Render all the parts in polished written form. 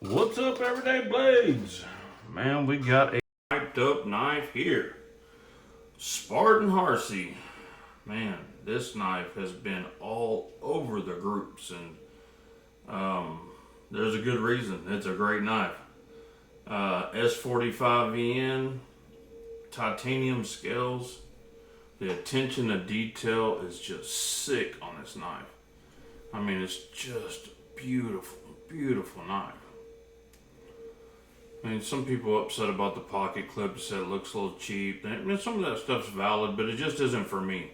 What's up, Everyday Blades? Man, we got a hyped up knife here. Spartan Harsey. Man, this knife has been all over the groups, and there's a good reason. It's a great knife. S45VN, titanium scales. The attention to detail is just sick on this knife. I mean, it's just a beautiful, beautiful knife. I mean, some people upset about the pocket clip, said it looks a little cheap. I mean, some of that stuff's valid, but it just isn't for me.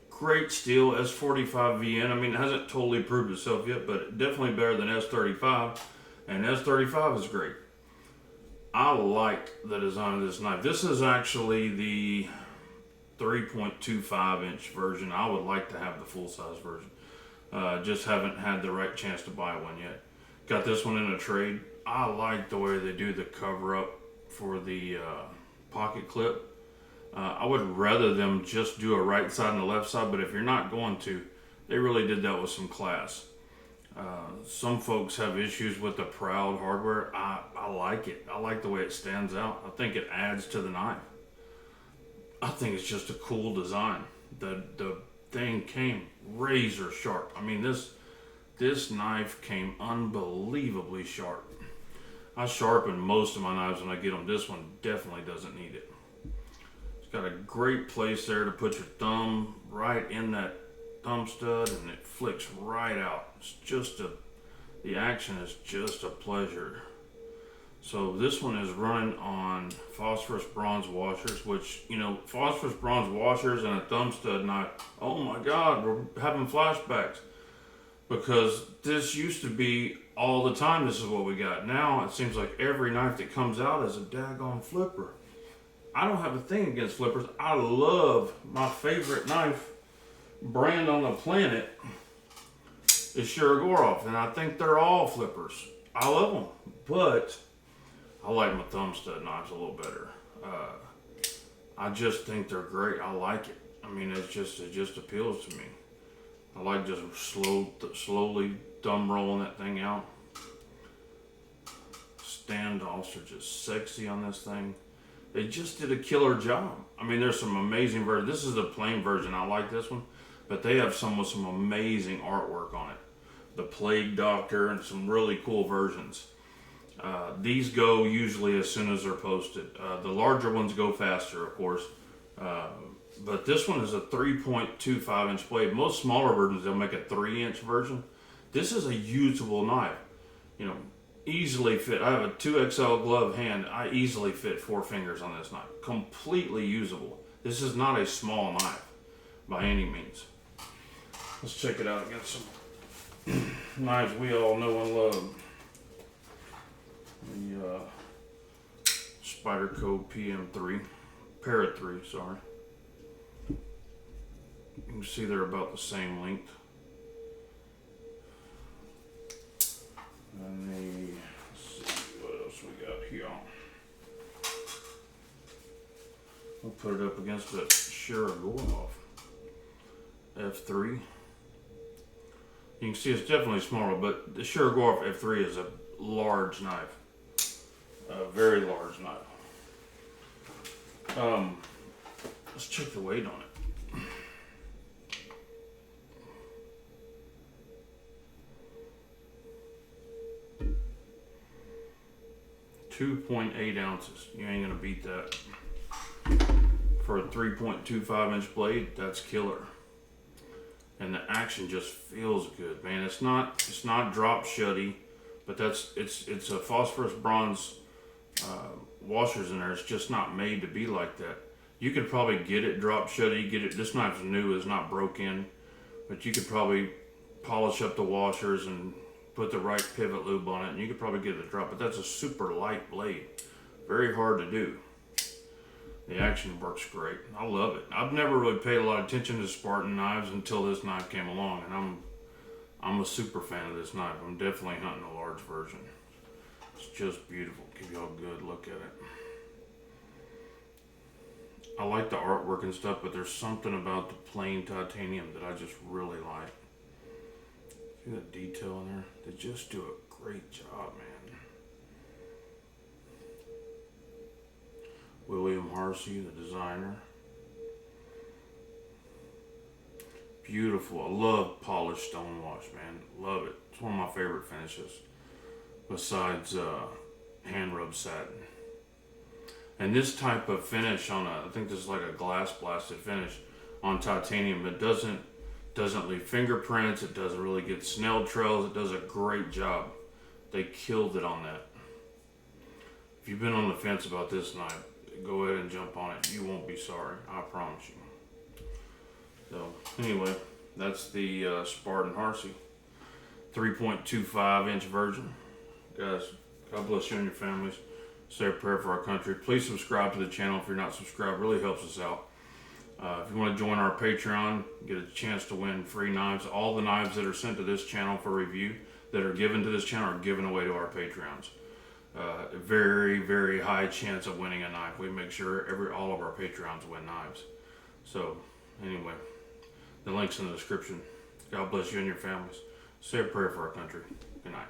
Great steel, S45VN. I mean, it hasn't totally proved itself yet, but definitely better than S35. And S35 is great. I like the design of this knife. This is actually the 3.25 inch version. I would like to have the full size version. Just haven't had the right chance to buy one yet. Got this one in a trade. I like the way they do the cover up for the pocket clip. I would rather them just do a right side and a left side, but if you're not going to, they really did that with some class. Some folks have issues with the proud hardware. I like it. I like the way it stands out. I think it adds to the knife. I think it's just a cool design. The thing came razor sharp. I mean, this knife came unbelievably sharp. I sharpen most of my knives when I get them. This one definitely doesn't need it. It's got a great place there to put your thumb right in that thumb stud, and it flicks right out. It's just the action is just a pleasure. So this one is running on phosphorus bronze washers, which, you know, phosphorus bronze washers and a thumb stud knife, oh my God, we're having flashbacks. Because this used to be all the time, this is what we got. Now it seems like every knife that comes out is a daggone flipper. I don't have a thing against flippers. I love my favorite knife brand on the planet is Shirogorov, and I think they're all flippers. I love them, but I like my thumb stud knives a little better. I just think they're great. I like it. I mean, it just appeals to me. I like just slowly thumb rolling that thing out. Standoffs are just sexy on this thing. They just did a killer job. I mean, there's some amazing versions. This is the plain version. I like this one, but they have some with some amazing artwork on it. The Plague Doctor and some really cool versions. These go usually as soon as they're posted. The larger ones go faster, of course. But this one is a 3.25 inch blade. Most smaller versions, they'll make a 3-inch version. This is a usable knife. You know, easily fit. I have a 2XL glove hand. I easily fit 4 fingers on this knife. Completely usable. This is not a small knife by any means. Let's check it out against some knives we all know and love. The Spyderco PM3. Parrot 3, sorry. You can see they're about the same length. And let's see what else we got here. We'll put it up against the Shirogorov F3. You can see it's definitely smaller, but the Shirogorov F3 is a large knife. A very large knife. Let's check the weight on it. 2.8 ounces. You ain't gonna beat that. For a 3.25 inch blade, that's killer. And the action just feels good, man. It's not drop shutty, but it's a phosphorus bronze washers in there. It's just not made to be like that. You could probably get it drop shutty, this knife's new, it's not broken, but you could probably polish up the washers and put the right pivot lube on it, and you could probably get it to drop, but that's a super light blade. Very hard to do. The action works great. I love it. I've never really paid a lot of attention to Spartan knives until this knife came along, and I'm a super fan of this knife. I'm definitely hunting a large version. It's just beautiful. Give y'all a good look at it. I like the artwork and stuff, but there's something about the plain titanium that I just really like. See that detail in there? They just do a Great job, man. William Harsey, the designer. Beautiful. I love polished stone wash, man. Love it. It's one of my favorite finishes. Besides hand rub satin. And this type of finish on I think this is like a glass blasted finish on titanium. It doesn't leave fingerprints. It doesn't really get snail trails. It does a great job. They killed it on that. If you've been on the fence about this knife, go ahead and jump on it. You won't be sorry. I promise you. So anyway, that's the Spartan Harsey 3.25 inch version. Guys, God bless you and your families. Say a prayer for our country. Please subscribe to the channel if you're not subscribed. It really helps us out. If you want to join our Patreon, get a chance to win free knives. All the knives that are sent to this channel for review that are given to this channel are given away to our Patreons. A very, very high chance of winning a knife. We make sure all of our Patreons win knives. So, anyway, the link's in the description. God bless you and your families. Say a prayer for our country. Good night.